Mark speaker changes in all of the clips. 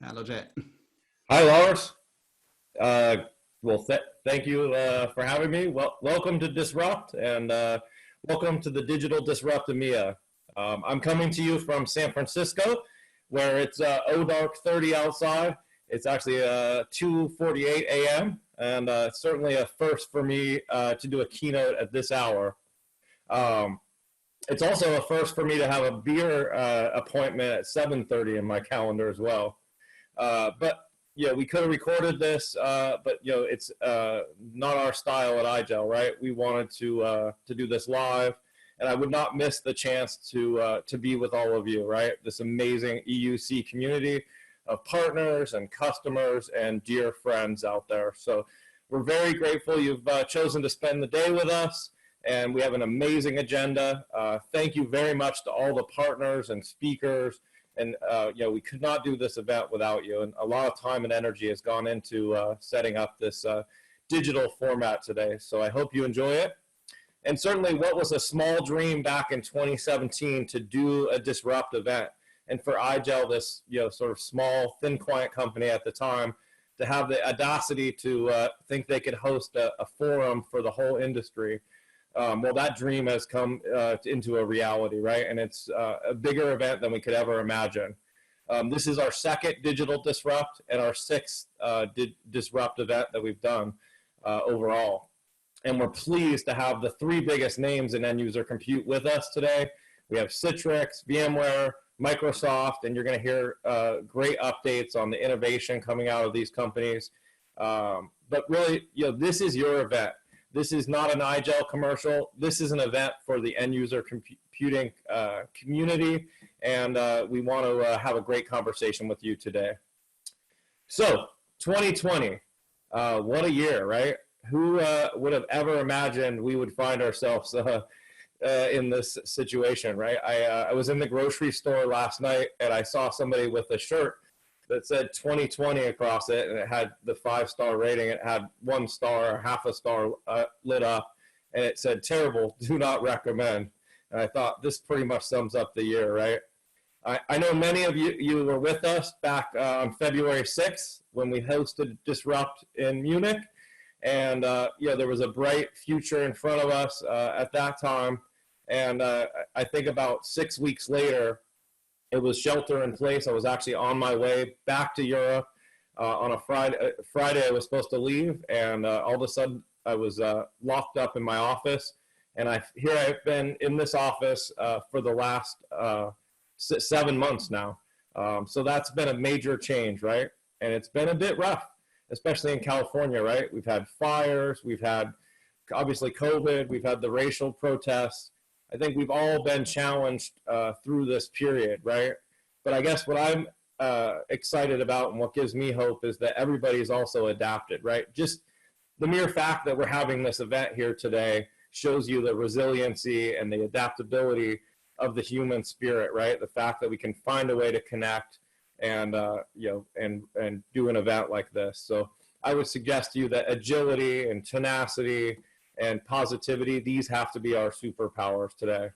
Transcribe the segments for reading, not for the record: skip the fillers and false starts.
Speaker 1: Hello, Jet.
Speaker 2: Hi, Lars. Thank you for having me. Welcome to Disrupt, and welcome to the Digital Disrupt EMEA. I'm coming to you from San Francisco, where it's dark 30 outside. It's actually 2:48 a.m., and it's certainly a first for me to do a keynote at this hour. It's also a first for me to have a beer appointment at 7:30 in my calendar as well. But yeah, we could have recorded this, but it's not our style at IGEL, right? We wanted to do this live, and I would not miss the chance to be with all of you, right? This amazing EUC community of partners and customers and dear friends out there. So we're very grateful you've chosen to spend the day with us, and we have an amazing agenda. Thank you very much to all the partners and speakers. And we could not do this event without you. And a lot of time and energy has gone into setting up this digital format today. So I hope you enjoy it. And certainly, what was a small dream back in 2017 to do a Disrupt event, and for IGEL, this sort of small, thin client company at the time, to have the audacity to think they could host a forum for the whole industry. Well, that dream has come into a reality, right? And it's a bigger event than we could ever imagine. This is our second Digital Disrupt and our sixth Disrupt event that we've done overall. And we're pleased to have the three biggest names in end-user compute with us today. We have Citrix, VMware, Microsoft, and you're going to hear great updates on the innovation coming out of these companies. But really, this is your event. This is not an IGEL commercial. This is an event for the end-user computing community, and we want to have a great conversation with you today. So, 2020, what a year, right? Who would have ever imagined we would find ourselves in this situation, right? I was in the grocery store last night, and I saw somebody with a shirt that said 2020 across it, and it had the 5-star rating. It had 1 star or half a star lit up, and it said, terrible, do not recommend. And I thought, this pretty much sums up the year, right? I know many of you were with us back on February 6th when we hosted Disrupt in Munich, and there was a bright future in front of us at that time. And I think about 6 weeks later, it was shelter in place. I was actually on my way back to Europe on a Friday I was supposed to leave, and all of a sudden I was locked up in my office. And here I've been in this office for the last 7 months now. So that's been a major change, right? And it's been a bit rough, especially in California, right? We've had fires, we've had obviously COVID, we've had the racial protests. I think we've all been challenged through this period, right? But I guess what I'm excited about and what gives me hope is that everybody's also adapted, right? Just the mere fact that we're having this event here today shows you the resiliency and the adaptability of the human spirit, right? The fact that we can find a way to connect and and do an event like this. So I would suggest to you that agility and tenacity and positivity, these have to be our superpowers today.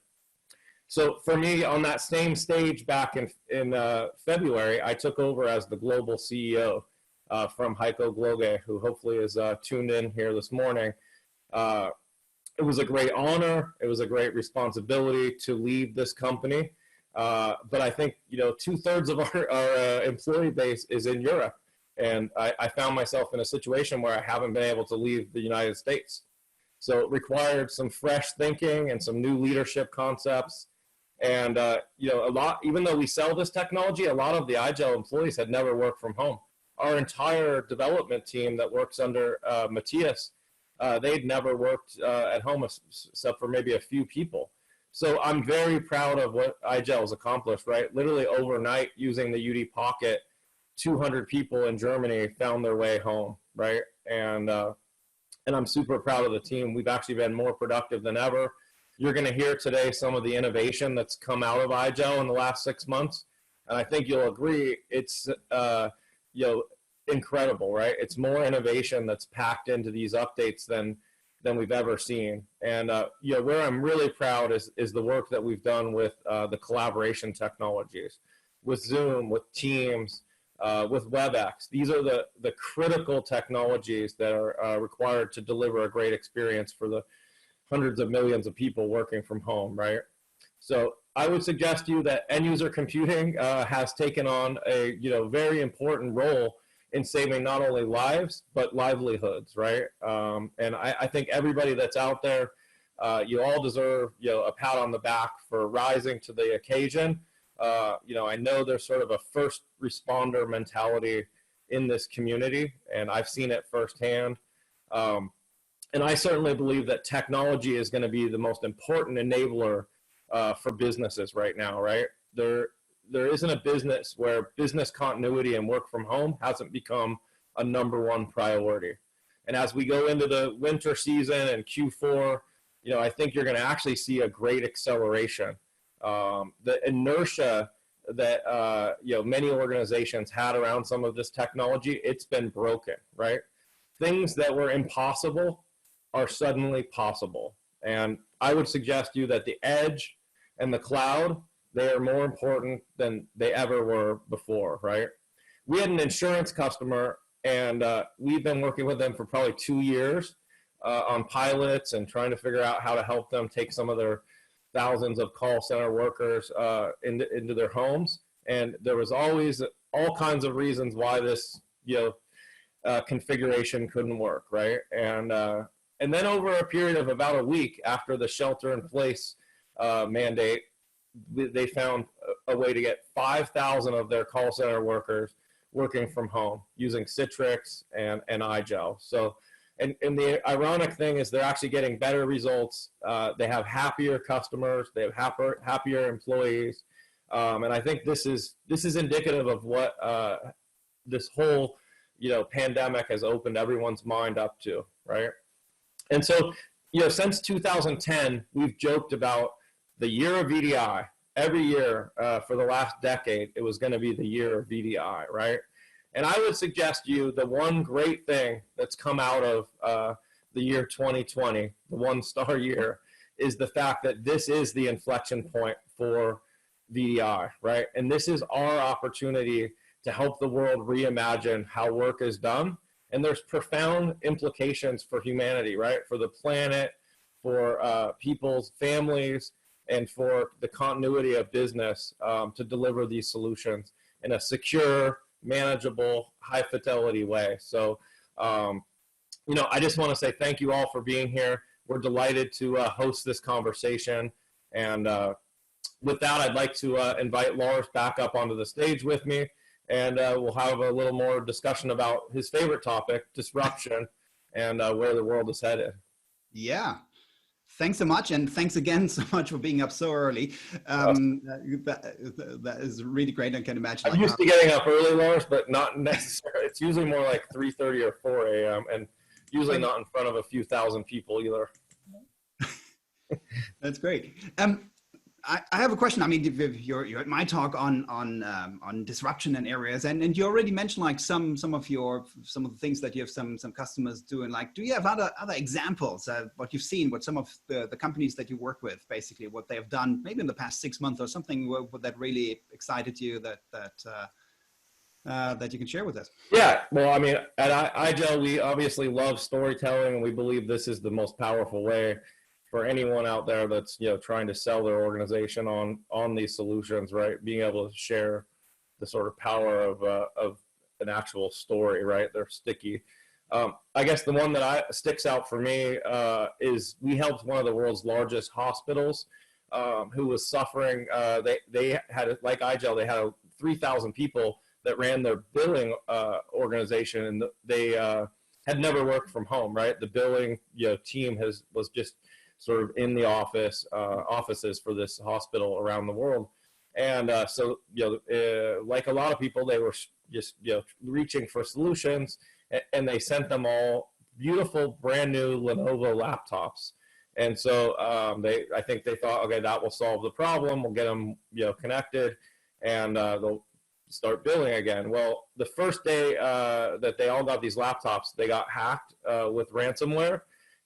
Speaker 2: So for me, on that same stage back in February, I took over as the global CEO from Heiko Gloge, who hopefully is tuned in here this morning. It was a great honor. It was a great responsibility to lead this company. But I think, 2/3 of our employee base is in Europe. And I found myself in a situation where I haven't been able to leave the United States. So it required some fresh thinking and some new leadership concepts. And, even though we sell this technology, a lot of the IGEL employees had never worked from home. Our entire development team that works under Matthias, they'd never worked at home except for maybe a few people. So I'm very proud of what IGEL has accomplished, right? Literally overnight, using the UD Pocket, 200 people in Germany found their way home, right? And I'm super proud of the team. We've actually been more productive than ever. You're going to hear today some of the innovation that's come out of IGEL in the last 6 months. And I think you'll agree it's incredible, right? It's more innovation that's packed into these updates than we've ever seen. And where I'm really proud is the work that we've done with the collaboration technologies, with Zoom, with Teams, with WebEx. These are the critical technologies that are required to deliver a great experience for the hundreds of millions of people working from home, right? So I would suggest to you that end user computing has taken on a very important role in saving not only lives but livelihoods, right? And I think everybody that's out there, you all deserve a pat on the back for rising to the occasion. I know there's sort of a first responder mentality in this community, and I've seen it firsthand. And I certainly believe that technology is going to be the most important enabler for businesses right now, right? There isn't a business where business continuity and work from home hasn't become a #1 priority. And as we go into the winter season and Q4, I think you're going to actually see a great acceleration. The inertia that many organizations had around some of this technology, it's been broken, right? Things that were impossible are suddenly possible. And I would suggest to you that the edge and the cloud, they are more important than they ever were before, right? We had an insurance customer, and we've been working with them for probably 2 years on pilots and trying to figure out how to help them take some of their thousands of call center workers into their homes. And there was always all kinds of reasons why this configuration couldn't work, right? And then over a period of about a week after the shelter-in-place mandate, they found a way to get 5,000 of their call center workers working from home using Citrix and IGEL. So, and the ironic thing is they're actually getting better results. They have happier customers. They have happier employees. And I think this is indicative of what this whole pandemic has opened everyone's mind up to, right? And so, since 2010, we've joked about the year of VDI. Every year for the last decade, it was going to be the year of VDI, right? And I would suggest to you the one great thing that's come out of the year 2020, the one-star year, is the fact that this is the inflection point for VDI, right? And this is our opportunity to help the world reimagine how work is done. And there's profound implications for humanity, right? For the planet, for people's families, and for the continuity of business to deliver these solutions in a secure, manageable, high fidelity way. So, I just want to say thank you all for being here. We're delighted to host this conversation. And with that, I'd like to invite Lars back up onto the stage with me. And we'll have a little more discussion about his favorite topic, disruption, and where the world is headed.
Speaker 1: Yeah. Thanks so much, and thanks again so much for being up so early. That is really great. I can imagine.
Speaker 2: I'm used to getting up early, Lars, but not necessarily. It's usually more like 3:30 or 4 a.m., and usually not in front of a few thousand people either.
Speaker 1: That's great. I have a question. I mean, you heard my talk on disruption in areas, and you already mentioned like some of the things that you have some customers doing. Like, do you have other examples of what you've seen, what some of the companies that you work with, basically what they have done, maybe in the past 6 months or something that really excited you that you can share with us?
Speaker 2: Yeah, well, I mean, at IGEL, we obviously love storytelling, and we believe this is the most powerful way for anyone out there that's trying to sell their organization on these solutions, right? Being able to share the sort of power of an actual story, right? They're sticky. I guess the one that sticks out for me is we helped one of the world's largest hospitals who was suffering. They had, like IGEL, they had 3,000 people that ran their billing organization, and they had never worked from home, right? The billing team was just sort of in the offices for this hospital around the world. And so, like a lot of people, they were just, reaching for solutions, and they sent them all beautiful, brand new Lenovo laptops. And so I think they thought, okay, that will solve the problem. We'll get them, connected, and they'll start billing again. Well, the first day that they all got these laptops, they got hacked with ransomware.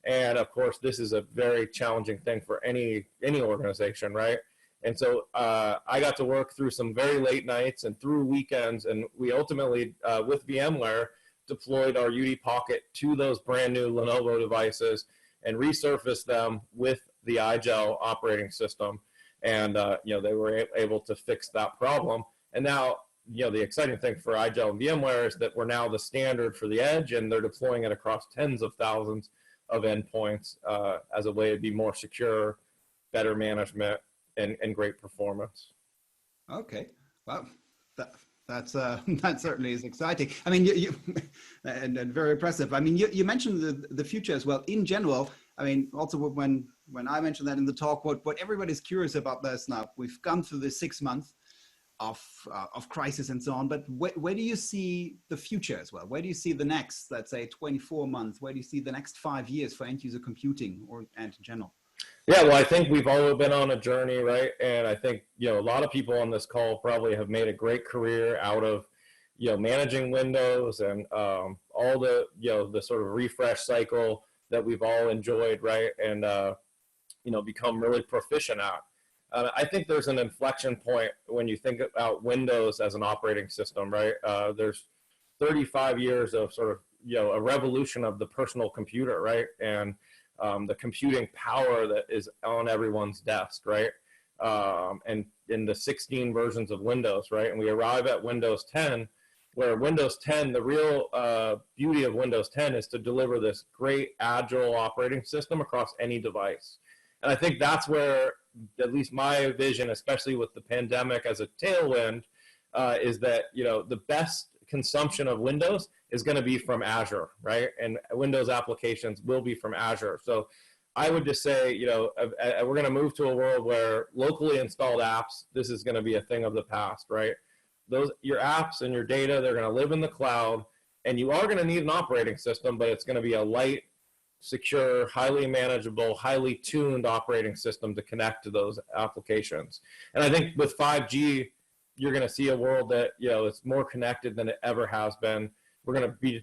Speaker 2: And of course, this is a very challenging thing for any organization, right? And so I got to work through some very late nights and through weekends, and we ultimately, with VMware, deployed our UD Pocket to those brand new Lenovo devices and resurfaced them with the IGEL operating system. And they were able to fix that problem. And now, the exciting thing for IGEL and VMware is that we're now the standard for the edge, and they're deploying it across tens of thousands of endpoints as a way to be more secure, better management, and great performance.
Speaker 1: Okay, well, that certainly is exciting. I mean, you and very impressive. I mean, you mentioned the future as well. In general, I mean, also when I mentioned that in the talk, what everybody's curious about this now. We've gone through the 6 months of crisis and so on, but where do you see the future as well? Where do you see the next, let's say, 24 months? Where do you see the next 5 years for end user computing and in general?
Speaker 2: Yeah, well, I think we've all been on a journey, right? And I think, a lot of people on this call probably have made a great career out of, managing Windows and all the, the sort of refresh cycle that we've all enjoyed, right? And, become really proficient at. I think there's an inflection point when you think about Windows as an operating system, right? There's 35 years of sort of, a revolution of the personal computer, right? And the computing power that is on everyone's desk, right? And in the 16 versions of Windows, right? And we arrive at Windows 10, where Windows 10, the real beauty of Windows 10 is to deliver this great agile operating system across any device. And I think that's where, at least my vision, especially with the pandemic as a tailwind, is that, the best consumption of Windows is going to be from Azure, right? And Windows applications will be from Azure. So I would just say, we're going to move to a world where locally installed apps, this is going to be a thing of the past, right? Your apps and your data, they're going to live in the cloud, and you are going to need an operating system, but it's going to be a light, secure, highly manageable, highly tuned operating system to connect to those applications. And I think with 5G, you're going to see a world that, it's more connected than it ever has been. We're going to be,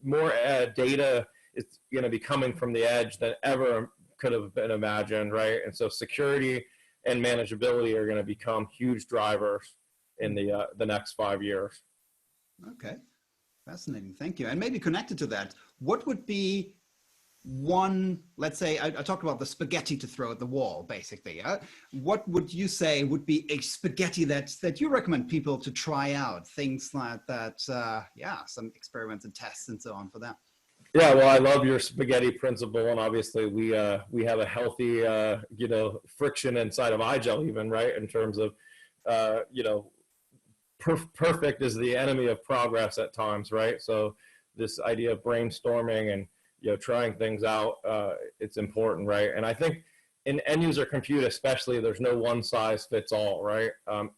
Speaker 2: more data is going to be coming from the edge than ever could have been imagined, right? And so security and manageability are going to become huge drivers in the next 5 years.
Speaker 1: Okay, fascinating. Thank you. And maybe connected to that, what would be one, let's say, I talked about the spaghetti to throw at the wall, basically. What would you say would be a spaghetti that you recommend people to try out? Things like that, some experiments and tests and so on for that.
Speaker 2: Yeah, well, I love your spaghetti principle, and obviously we have a healthy, friction inside of IGEL even, right, in terms of, perfect is the enemy of progress at times, right? So this idea of brainstorming and trying things out, it's important, right? And I think in end user compute especially, there's no one size fits all, right?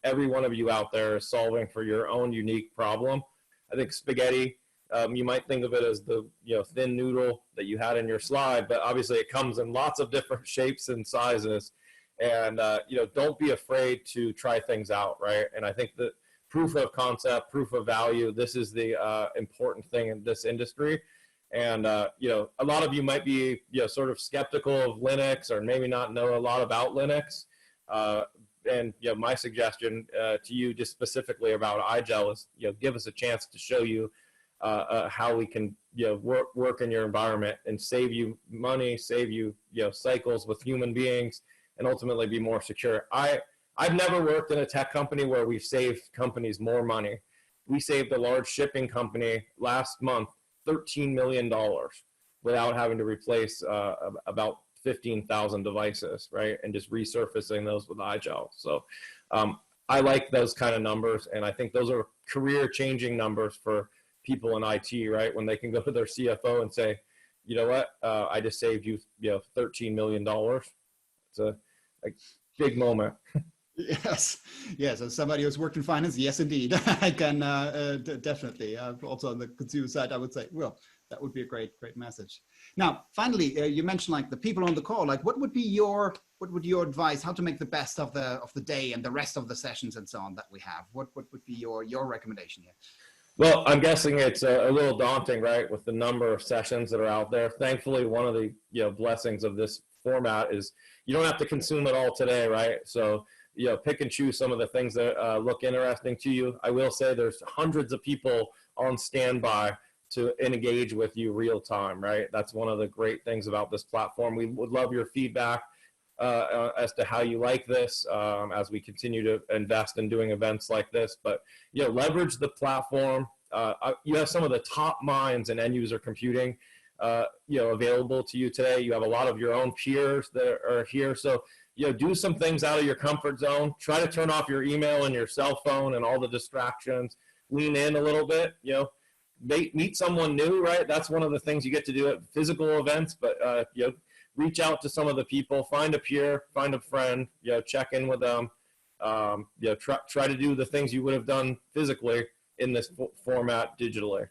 Speaker 2: Every one of you out there is solving for your own unique problem. I think spaghetti, you might think of it as the thin noodle that you had in your slide, but obviously it comes in lots of different shapes and sizes. And don't be afraid to try things out, right? And I think that proof of concept, proof of value, this is the important thing in this industry. And, a lot of you might be, sort of skeptical of Linux or maybe not know a lot about Linux. And, my suggestion to you just specifically about IGEL is, give us a chance to show you how we can, work in your environment and save you money, save you, cycles with human beings, and ultimately be more secure. I've never worked in a tech company where we've saved companies more money. We saved a large shipping company last month $13 million without having to replace about 15,000 devices, right? And just resurfacing those with IGEL. So I like those kind of numbers, and I think those are career-changing numbers for people in IT, right? When they can go to their CFO and say, you know what, I just saved you, $13 million. It's a big moment.
Speaker 1: Yes, as somebody who's worked in finance, yes, indeed, I can definitely. Also on the consumer side, I would say, well, that would be a great message. Now, finally, you mentioned like the people on the call. Like, what would your advice? How to make the best of the day and the rest of the sessions and so on that we have? What would be your recommendation here?
Speaker 2: Well, I'm guessing it's a little daunting, right, with the number of sessions that are out there. Thankfully, one of the blessings of this format is, you don't have to consume it all today, right? So, you know, pick and choose some of the things that look interesting to you. I will say there's hundreds of people on standby to engage with you real time, right? That's one of the great things about this platform. We would love your feedback as to how you like this as we continue to invest in doing events like this. But, you know, leverage the platform. You have some of the top minds in end user computing, you know, available to you today. You have a lot of your own peers that are here. So, you know, do some things out of your comfort zone. Try to turn off your email and your cell phone and all the distractions. Lean in a little bit, you know, meet someone new, right? That's one of the things you get to do at physical events, but, you know, reach out to some of the people, find a peer, find a friend, you know, check in with them, you know, try to do the things you would have done physically in this format digitally.